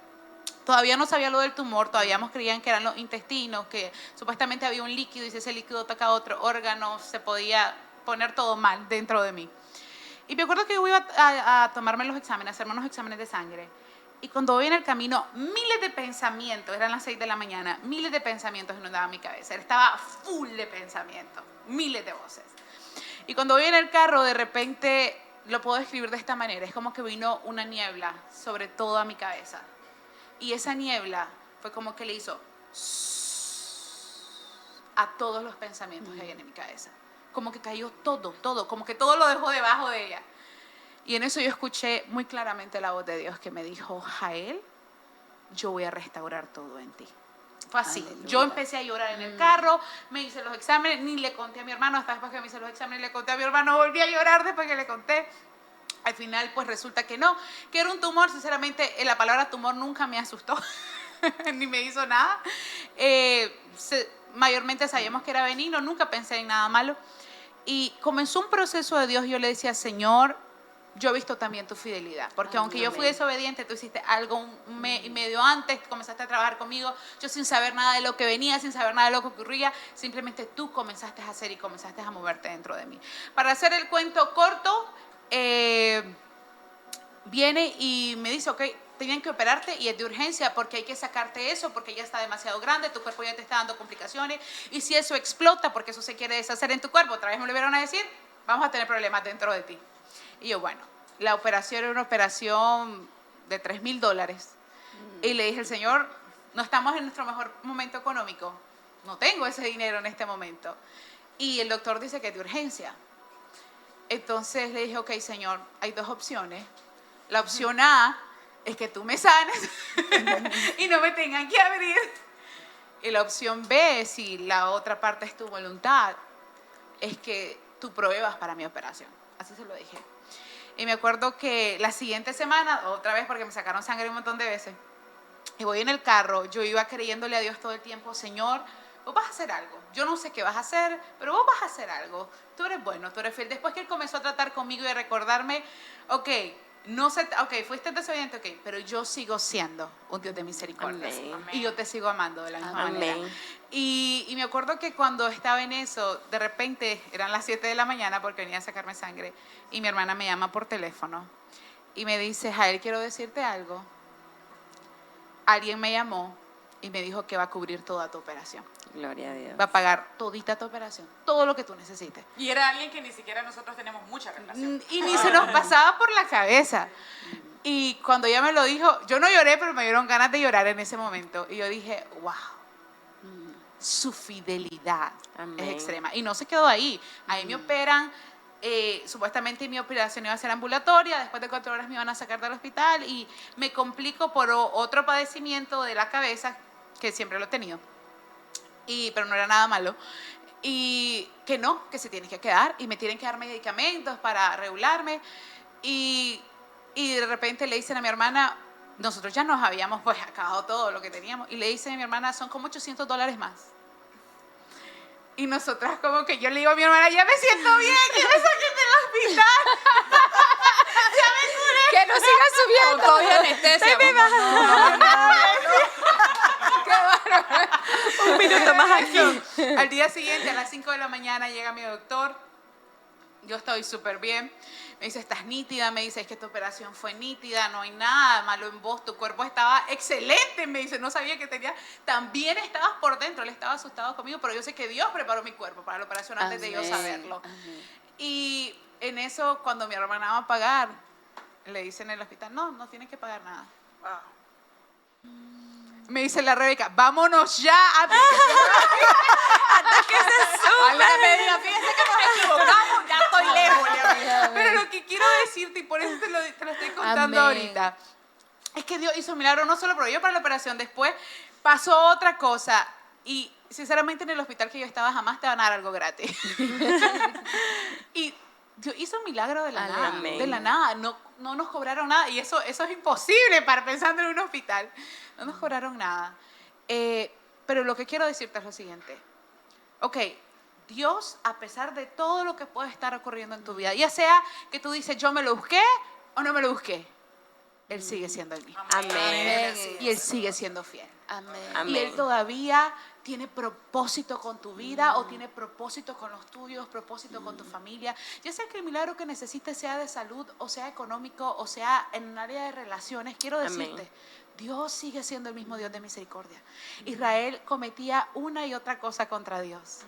todavía no sabía lo del tumor, todavía creían que eran los intestinos, que supuestamente había un líquido y si ese líquido atacaba otro órgano, se podía poner todo mal dentro de mí. Y me acuerdo que yo iba a tomarme los exámenes, a hacerme unos exámenes de sangre. Y cuando voy en el camino, miles de pensamientos, eran las 6 de la mañana, miles de pensamientos inundaban mi cabeza. Estaba full de pensamientos, miles de voces. Y cuando voy en el carro, de repente, lo puedo describir de esta manera, es como que vino una niebla sobre toda mi cabeza. Y esa niebla fue como que le hizo a todos los pensamientos que hay en mi cabeza. Como que cayó todo, como que todo lo dejó debajo de ella. Y en eso yo escuché muy claramente la voz de Dios que me dijo, Jael, yo voy a restaurar todo en ti. Fue así. Aleluya. Yo empecé a llorar en el carro, me hice los exámenes, ni le conté a mi hermano, hasta después que me hice los exámenes le conté a mi hermano, volví a llorar después que le conté. Al final, pues resulta que no, que era un tumor. Sinceramente, la palabra tumor nunca me asustó, ni me hizo nada. Mayormente sabíamos que era benigno, nunca pensé en nada malo. Y comenzó un proceso de Dios. Yo le decía, Señor, yo he visto también tu fidelidad, porque aunque yo fui desobediente, tú hiciste algo un mes y medio antes, comenzaste a trabajar conmigo, yo sin saber nada de lo que venía, sin saber nada de lo que ocurría, simplemente tú comenzaste a hacer y comenzaste a moverte dentro de mí. Para hacer el cuento corto, viene y me dice, ok, tenían que operarte y es de urgencia porque hay que sacarte eso, porque ya está demasiado grande, tu cuerpo ya te está dando complicaciones, y si eso explota, porque eso se quiere deshacer en tu cuerpo, otra vez me lo vieron a decir, vamos a tener problemas dentro de ti. Y yo, bueno, la operación era una operación de $3,000. Y le dije al Señor, no estamos en nuestro mejor momento económico, no tengo ese dinero en este momento. Y el doctor dice que es de urgencia. Entonces le dije, ok, Señor, hay 2 opciones. La opción A es que tú me sanes y no me tengan que abrir. Y la opción B, si la otra parte es tu voluntad, es que tú pruebas para mi operación. Así se lo dije. Y me acuerdo que la siguiente semana, otra vez porque me sacaron sangre un montón de veces, y voy en el carro, yo iba creyéndole a Dios todo el tiempo, Señor, vos vas a hacer algo. Yo no sé qué vas a hacer, pero vos vas a hacer algo. Tú eres bueno, tú eres fiel. Después que él comenzó a tratar conmigo y a recordarme, fuiste desobediente, pero yo sigo siendo un Dios de misericordia. Amén. Y yo te sigo amando de la misma Amén. manera. Y me acuerdo que cuando estaba en eso, de repente eran las 7 de la mañana porque venía a sacarme sangre y mi hermana me llama por teléfono y me dice, Jael, quiero decirte algo. Alguien me llamó y me dijo que va a cubrir toda tu operación. Gloria a Dios. Va a pagar todita tu operación, todo lo que tú necesites. Y era alguien que ni siquiera nosotros tenemos mucha relación. Y ni se nos pasaba por la cabeza. Y cuando ella me lo dijo, yo no lloré, pero me dieron ganas de llorar en ese momento. Y yo dije, wow, su fidelidad Amén. es extrema. Y no se quedó ahí. Ahí me operan. Supuestamente mi operación iba a ser ambulatoria, después de 4 horas me iban a sacar del hospital y me complico por otro padecimiento de la cabeza, que siempre lo he tenido, pero no era nada malo, y que se tiene que quedar y me tienen que dar medicamentos para regularme y de repente le dicen a mi hermana, nosotros ya nos habíamos pues acabado todo lo que teníamos, y le dicen a mi hermana, son como $800 más. Y nosotras como que yo le digo a mi hermana, ya me siento bien, que me saquen del hospital. Ya me curé. Que no siga subiendo. Con todo y anestesia. Un minuto más aquí. Al día siguiente, a las 5 de la mañana, llega mi doctor. Yo estoy súper bien. Me dice, estás nítida. Me dice, es que tu operación fue nítida, no hay nada malo en vos. Tu cuerpo estaba excelente. Me dice, no sabía que tenía. También estabas por dentro. Él estaba asustado conmigo, pero yo sé que Dios preparó mi cuerpo para la operación antes de yo saberlo. Amén. Y en eso, cuando mi hermana va a pagar, le dicen en el hospital, no tienes que pagar nada. Wow. Me dice la Rebeca, vámonos ya. Alguna me diga, fíjense que nos equivocamos, ya estoy lejos. Pero lo que quiero decirte, y por eso te lo estoy contando Amén. ahorita, es que Dios hizo un milagro, no solo proveyó para la operación, después pasó otra cosa. Y sinceramente en el hospital que yo estaba jamás te van a dar algo gratis. Y Dios hizo un milagro de la nada. Amén. De la nada. No nos cobraron nada. Y eso es imposible para pensando en un hospital. No nos cobraron nada. Pero lo que quiero decirte es lo siguiente. Ok, Dios, a pesar de todo lo que puede estar ocurriendo en tu vida, ya sea que tú dices, yo me lo busqué o no me lo busqué, Él sigue siendo el mismo. Amén. Y Él sigue siendo fiel. Amén. Amén. Y Él todavía tiene propósito con tu vida o tiene propósito con los tuyos, propósito con tu familia. Ya sea que el milagro que necesites sea de salud o sea económico o sea en un área de relaciones, quiero decirte, Amén. Dios sigue siendo el mismo Dios de misericordia. Israel cometía una y otra cosa contra Dios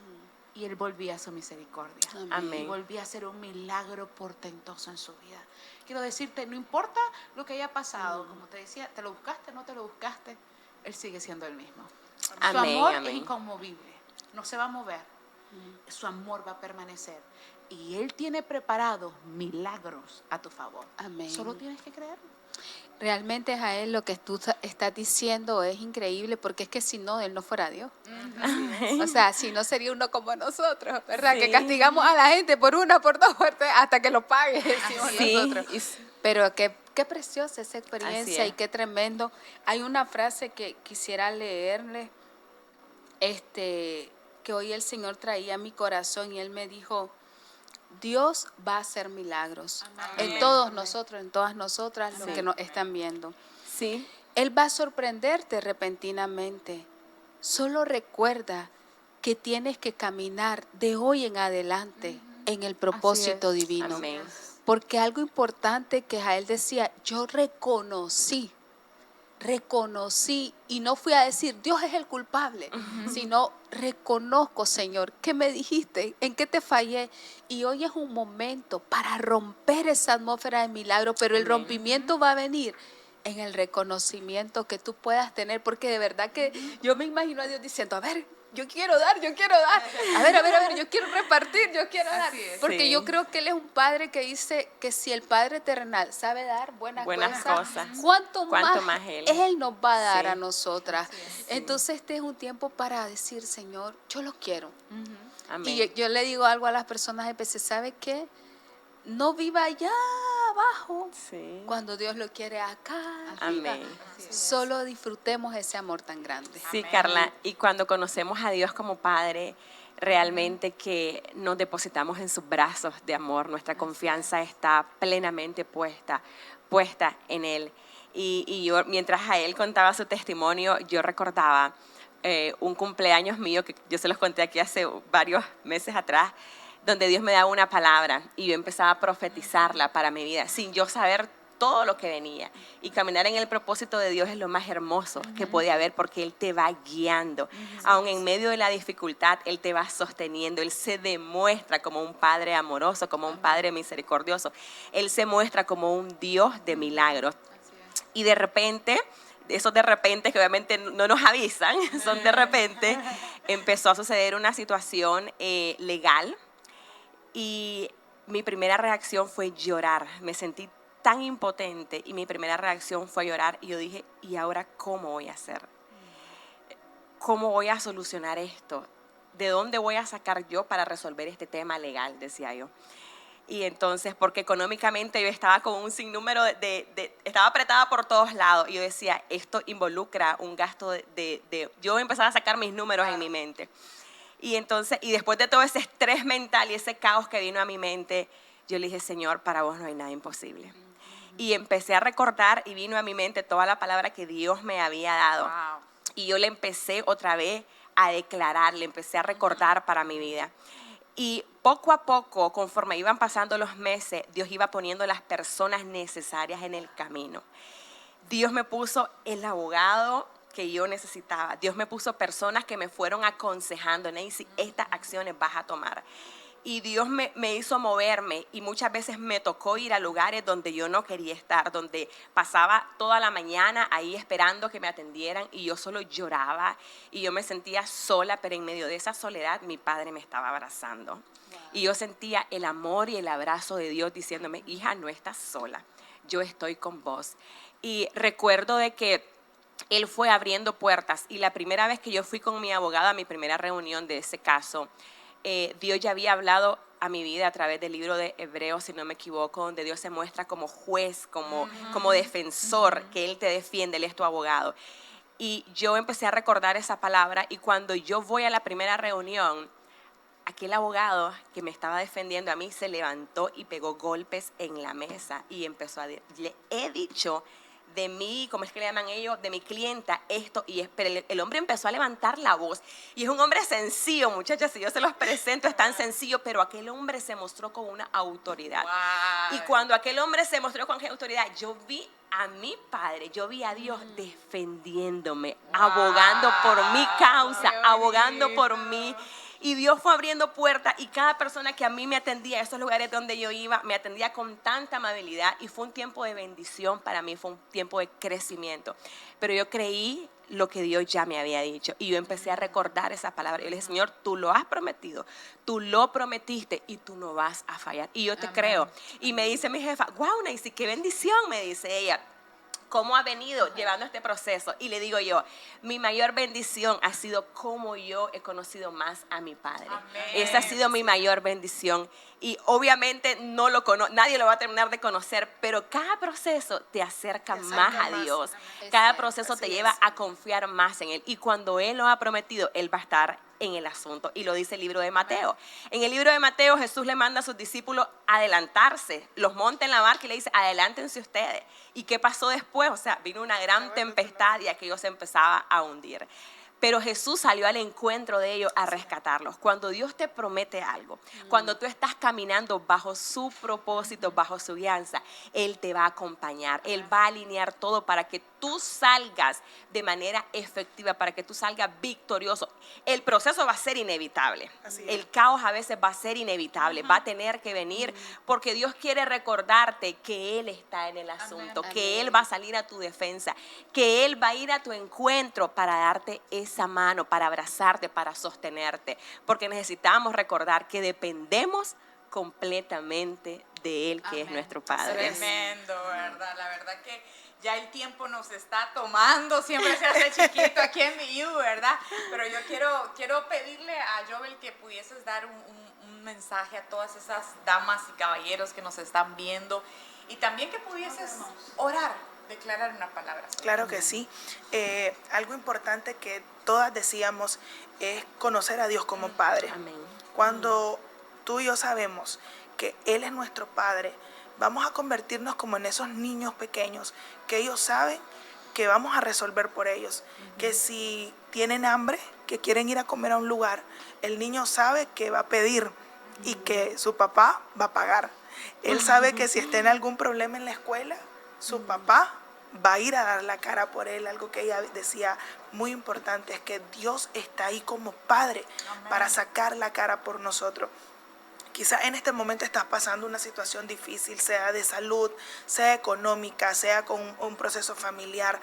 y Él volvía a su misericordia. Amén. Y volvía a ser un milagro portentoso en su vida. Quiero decirte, no importa lo que haya pasado, como te decía, te lo buscaste, no te lo buscaste, Él sigue siendo el mismo. Su Amén, amor amén. es inconmovible, no se va a mover, su amor va a permanecer. Y Él tiene preparados milagros a tu favor. Amén. Solo tienes que creer. Realmente, Jael, lo que tú estás diciendo es increíble, porque es que si no, Él no fuera Dios. O sea, si no sería uno como nosotros, ¿verdad? Sí. Que castigamos a la gente por una, por dos, hasta que lo pague, decimos Sí. nosotros. Pero qué preciosa esa Así experiencia es. y qué tremendo. Hay una frase que quisiera leerle, que hoy el Señor traía a mi corazón y Él me dijo, Dios va a hacer milagros en todos nosotros, en todas nosotras, los que nos están viendo. Sí. Él va a sorprenderte repentinamente. Solo recuerda que tienes que caminar de hoy en adelante en el propósito divino. Amén. Porque algo importante que Jael decía, yo reconocí, y no fui a decir, Dios es el culpable, sino reconozco, Señor, ¿qué me dijiste? ¿En qué te fallé? Y hoy es un momento para romper esa atmósfera de milagro, pero el rompimiento va a venir en el reconocimiento que tú puedas tener, porque de verdad que yo me imagino a Dios diciendo, a ver, yo quiero dar, a ver, yo quiero repartir, yo quiero dar, Así es. porque Sí. yo creo que Él es un Padre que dice que si el Padre terrenal sabe dar buenas cosas, ¿cuánto ¿cuánto más más Él? nos va a dar Sí. a nosotras? Entonces este es un tiempo para decir, Señor, yo lo quiero. Amén. Y yo le digo algo a las personas a veces, ¿sabe qué? No viva allá abajo, Sí. cuando Dios lo quiere acá arriba. Amén. Solo disfrutemos ese amor tan grande. Sí, Carla, y cuando conocemos a Dios como Padre, realmente que nos depositamos en sus brazos de amor, nuestra confianza está plenamente puesta en Él. Y yo, mientras a Él contaba su testimonio, yo recordaba un cumpleaños mío, que yo se los conté aquí hace varios meses atrás, donde Dios me daba una palabra y yo empezaba a profetizarla para mi vida, sin yo saber todo lo que venía. Y caminar en el propósito de Dios es lo más hermoso que puede haber, porque Él te va guiando. Aun en medio de la dificultad, Él te va sosteniendo. Él se demuestra como un Padre amoroso, como un Padre misericordioso. Él se muestra como un Dios de milagros. Y de repente, esos de repente que obviamente no nos avisan, son de repente, empezó a suceder una situación legal. Y mi primera reacción fue llorar. Me sentí tan impotente y mi primera reacción fue llorar. Y yo dije, ¿y ahora cómo voy a hacer? ¿Cómo voy a solucionar esto? ¿De dónde voy a sacar yo para resolver este tema legal? Decía yo. Y entonces, porque económicamente yo estaba con un sinnúmero estaba apretada por todos lados. Y yo decía, esto involucra un gasto yo empezaba a sacar mis números en mi mente. Y entonces, y después de todo ese estrés mental y ese caos que vino a mi mente, yo le dije, Señor, para vos no hay nada imposible. Y empecé a recordar y vino a mi mente toda la palabra que Dios me había dado. Wow. Y yo le empecé otra vez a declarar, le empecé a recordar para mi vida. Y poco a poco, conforme iban pasando los meses, Dios iba poniendo las personas necesarias en el camino. Dios me puso el abogado que yo necesitaba. Dios me puso personas que me fueron aconsejando, Neisy, estas acciones vas a tomar. Y Dios me hizo moverme y muchas veces me tocó ir a lugares donde yo no quería estar, donde pasaba toda la mañana ahí esperando que me atendieran y yo solo lloraba y yo me sentía sola, pero en medio de esa soledad mi padre me estaba abrazando. Wow. Y yo sentía el amor y el abrazo de Dios diciéndome, hija, no estás sola, yo estoy con vos. Y recuerdo de que Él fue abriendo puertas y la primera vez que yo fui con mi abogada a mi primera reunión de ese caso, Dios ya había hablado a mi vida a través del libro de Hebreos, si no me equivoco, donde Dios se muestra como juez, como defensor, que Él te defiende, Él es tu abogado. Y yo empecé a recordar esa palabra y cuando yo voy a la primera reunión, aquel abogado que me estaba defendiendo a mí se levantó y pegó golpes en la mesa y empezó a decir, le he dicho de mí, ¿cómo es que le llaman ellos? De mi clienta, esto y es. Pero el hombre empezó a levantar la voz. Y es un hombre sencillo, muchachas, si yo se los presento, es tan sencillo, pero aquel hombre se mostró con una autoridad. Wow. Y cuando aquel hombre se mostró con autoridad, yo vi a mi padre, yo vi a Dios defendiéndome, abogando por mi causa, abogando por mí. Y Dios fue abriendo puertas y cada persona que a mí me atendía, esos lugares donde yo iba, me atendía con tanta amabilidad y fue un tiempo de bendición para mí, fue un tiempo de crecimiento. Pero yo creí lo que Dios ya me había dicho y yo empecé a recordar esa palabra. Yo le dije, Señor, tú lo has prometido, tú lo prometiste y tú no vas a fallar. Y yo te creo. Y me dice mi jefa, wow, Neisy, qué bendición, me dice ella. ¿Cómo ha venido llevando este proceso? Y le digo yo, mi mayor bendición ha sido cómo yo he conocido más a mi padre. Amén. Esa ha sido mi mayor bendición. Y obviamente nadie lo va a terminar de conocer, pero cada proceso te acerca más a Dios. Cada proceso te lleva a confiar más en Él. Y cuando Él lo ha prometido, Él va a estar en el asunto. Y lo dice el libro de Mateo. En el libro de Mateo, Jesús le manda a sus discípulos adelantarse. Los monta en la barca y le dice, adelántense ustedes. ¿Y qué pasó después? O sea, vino una gran tempestad y aquello se empezaba a hundir. Pero Jesús salió al encuentro de ellos a rescatarlos. Cuando Dios te promete algo, cuando tú estás caminando bajo su propósito, bajo su guianza, Él te va a acompañar. Él va a alinear todo para que tú salgas de manera efectiva, para que tú salgas victorioso. El proceso va a ser inevitable. El caos a veces va a ser inevitable, va a tener que venir porque Dios quiere recordarte que Él está en el asunto, que Él va a salir a tu defensa, que Él va a ir a tu encuentro para darte esa mano, para abrazarte, para sostenerte, porque necesitamos recordar que dependemos completamente de Él, que es nuestro Padre. Tremendo, ¿verdad? La verdad que ya el tiempo nos está tomando, siempre se hace chiquito aquí en MIU, ¿verdad? Pero yo quiero pedirle a Jovel que pudieses dar un mensaje a todas esas damas y caballeros que nos están viendo y también que pudieses orar, declarar una palabra. Claro que sí. Algo importante que todas decíamos es conocer a Dios como Padre. Amén. Cuando tú y yo sabemos que Él es nuestro Padre, vamos a convertirnos como en esos niños pequeños que ellos saben que vamos a resolver por ellos. Que si tienen hambre, que quieren ir a comer a un lugar, el niño sabe que va a pedir y que su papá va a pagar. Él sabe que si está en algún problema en la escuela, su papá va a ir a dar la cara por él. Algo que ella decía muy importante es que Dios está ahí como Padre para sacar la cara por nosotros. Quizás en este momento estás pasando una situación difícil, sea de salud, sea económica, sea con un proceso familiar.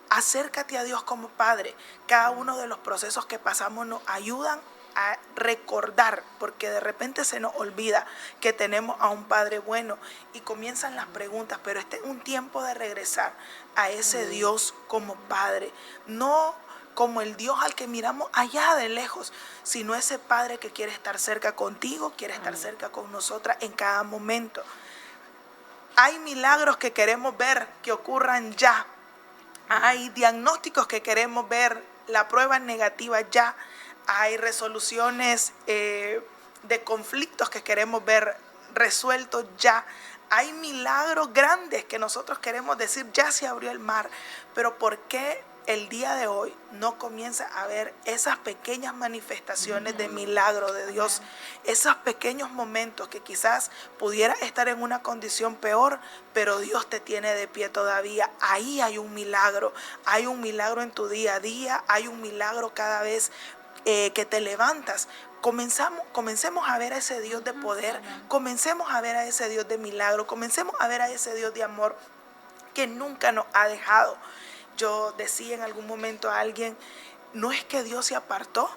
Acércate a Dios como Padre. Cada uno de los procesos que pasamos nos ayudan a recordar, porque de repente se nos olvida que tenemos a un Padre bueno y comienzan las preguntas, pero este es un tiempo de regresar a ese Dios como Padre, no como el Dios al que miramos allá de lejos, sino ese Padre que quiere estar cerca contigo, quiere estar cerca con nosotras en cada momento. Hay milagros que queremos ver que ocurran ya, hay diagnósticos que queremos ver, la prueba negativa ya, hay resoluciones de conflictos que queremos ver resueltos ya. Hay milagros grandes que nosotros queremos decir, ya se abrió el mar. Pero ¿por qué el día de hoy no comienza a ver esas pequeñas manifestaciones de milagro de Dios? Esos pequeños momentos que quizás pudiera estar en una condición peor, pero Dios te tiene de pie todavía. Ahí hay un milagro en tu día a día, hay un milagro cada vez que te levantas. Comencemos a ver a ese Dios de poder, comencemos a ver a ese Dios de milagro, comencemos a ver a ese Dios de amor que nunca nos ha dejado. Yo decía en algún momento a alguien, no es que Dios se apartó,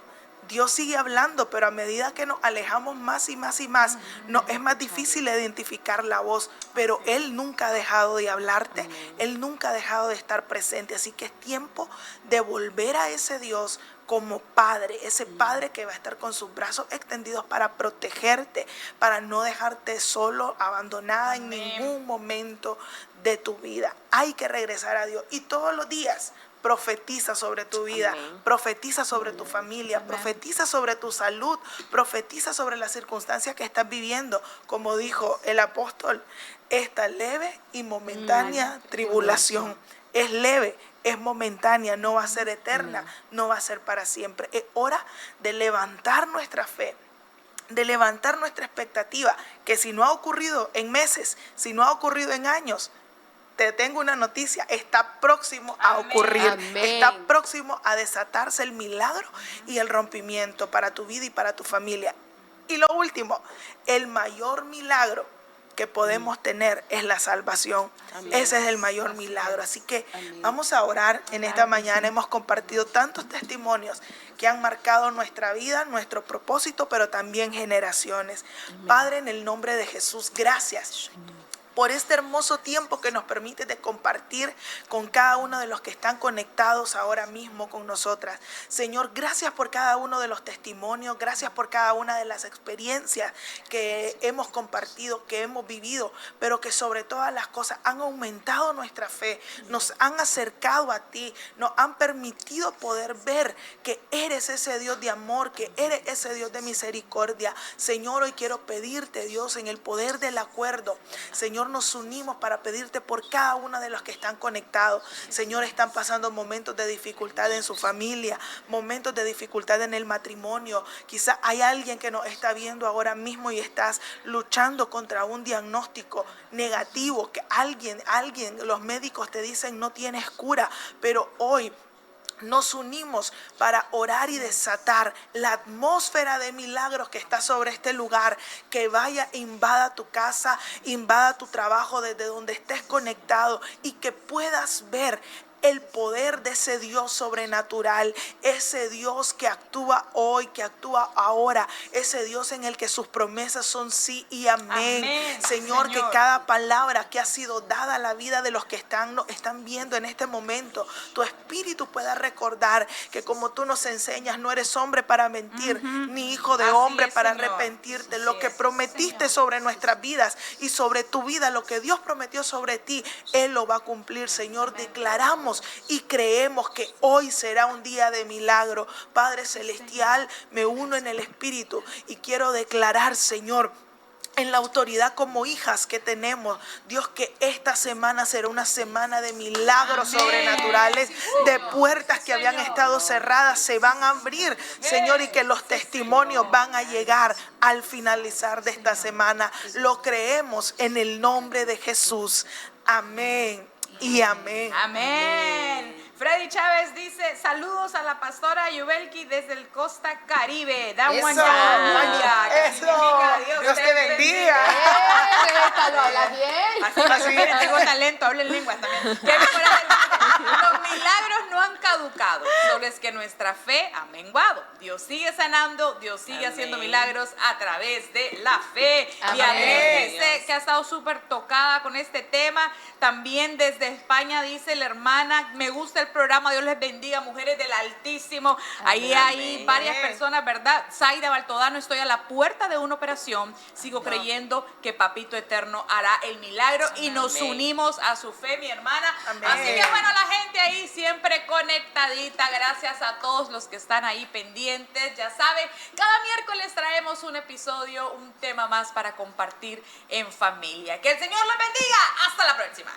Dios sigue hablando, pero a medida que nos alejamos más y más y más, nos es más difícil identificar la voz, pero Él nunca ha dejado de hablarte, Él nunca ha dejado de estar presente, así que es tiempo de volver a ese Dios como Padre, ese Padre que va a estar con sus brazos extendidos para protegerte, para no dejarte solo, abandonada en ningún momento de tu vida. Hay que regresar a Dios y todos los días profetiza sobre tu vida, profetiza sobre tu familia, profetiza sobre tu salud, profetiza sobre las circunstancias que estás viviendo. Como dijo el apóstol, esta leve y momentánea tribulación es leve, es momentánea, no va a ser eterna, no va a ser para siempre. Es hora de levantar nuestra fe, de levantar nuestra expectativa, que si no ha ocurrido en meses, si no ha ocurrido en años, te tengo una noticia, está próximo a ocurrir, está próximo a desatarse el milagro y el rompimiento para tu vida y para tu familia. Y lo último, el mayor milagro que podemos tener es la salvación. Ese es el mayor milagro. Así que vamos a orar en esta mañana. Hemos compartido tantos testimonios que han marcado nuestra vida, nuestro propósito, pero también generaciones. Padre, en el nombre de Jesús, gracias por este hermoso tiempo que nos permite de compartir con cada uno de los que están conectados ahora mismo con nosotras. Señor, gracias por cada uno de los testimonios, gracias por cada una de las experiencias que hemos compartido, que hemos vivido, pero que sobre todas las cosas han aumentado nuestra fe, nos han acercado a ti, nos han permitido poder ver que eres ese Dios de amor, que eres ese Dios de misericordia. Señor, hoy quiero pedirte, Dios, en el poder del acuerdo, Señor, nos unimos para pedirte por cada uno de los que están conectados. Señor, están pasando momentos de dificultad en su familia, momentos de dificultad en el matrimonio. Quizá hay alguien que nos está viendo ahora mismo y estás luchando contra un diagnóstico negativo, que alguien, los médicos te dicen no tienes cura, pero hoy nos unimos para orar y desatar la atmósfera de milagros que está sobre este lugar, que vaya, invada tu casa, invada tu trabajo desde donde estés conectado y que puedas ver el poder de ese Dios sobrenatural, ese Dios que actúa hoy, que actúa ahora, ese Dios en el que sus promesas son sí y amén. Amén, Señor, que Señor. cada palabra que ha sido dada a la vida de los que están viendo en este momento, tu espíritu pueda recordar que como tú nos enseñas, no eres hombre para mentir, ni hijo de Así hombre es, para Señor. arrepentirte. Así Lo que es, prometiste sobre nuestras vidas y sobre tu vida, lo que Dios prometió sobre ti, Él lo va a cumplir, Señor. Declaramos y creemos que hoy será un día de milagro. Padre Celestial, me uno en el espíritu y quiero declarar, Señor, en la autoridad como hijas que tenemos, Dios, que esta semana será una semana de milagros Amén. sobrenaturales, de puertas que habían Señor. estado cerradas se van a abrir, Señor, y que los testimonios van a llegar al finalizar de esta semana. Lo creemos en el nombre de Jesús. Amén y amén. Amén. Freddy Chávez dice, saludos a la pastora Yubelki desde el Costa Caribe. Da Eso, Colombia, que eso. significa Dios te bendiga. Rebeca, lo hablas bien. Así, miren, tengo talento, hablo en lenguas también. Kevin Morales dice, los milagros no han caducado, solo es que nuestra fe ha menguado. Dios sigue sanando, Dios sigue haciendo milagros a través de la fe. Amén. Y Adrián dice que ha estado súper tocada con este tema. También desde España dice la hermana, me gusta el programa, Dios les bendiga, mujeres del Altísimo. Ahí hay varias personas, ¿verdad? Zaida Baltodano, estoy a la puerta de una operación, sigo creyendo que Papito Eterno hará el milagro y nos unimos a su fe, mi hermana. Amén. Así que bueno, la gente ahí siempre conectadita, gracias a todos los que están ahí pendientes, ya saben, cada miércoles traemos un episodio, un tema más para compartir en familia. Que el Señor los bendiga, hasta la próxima.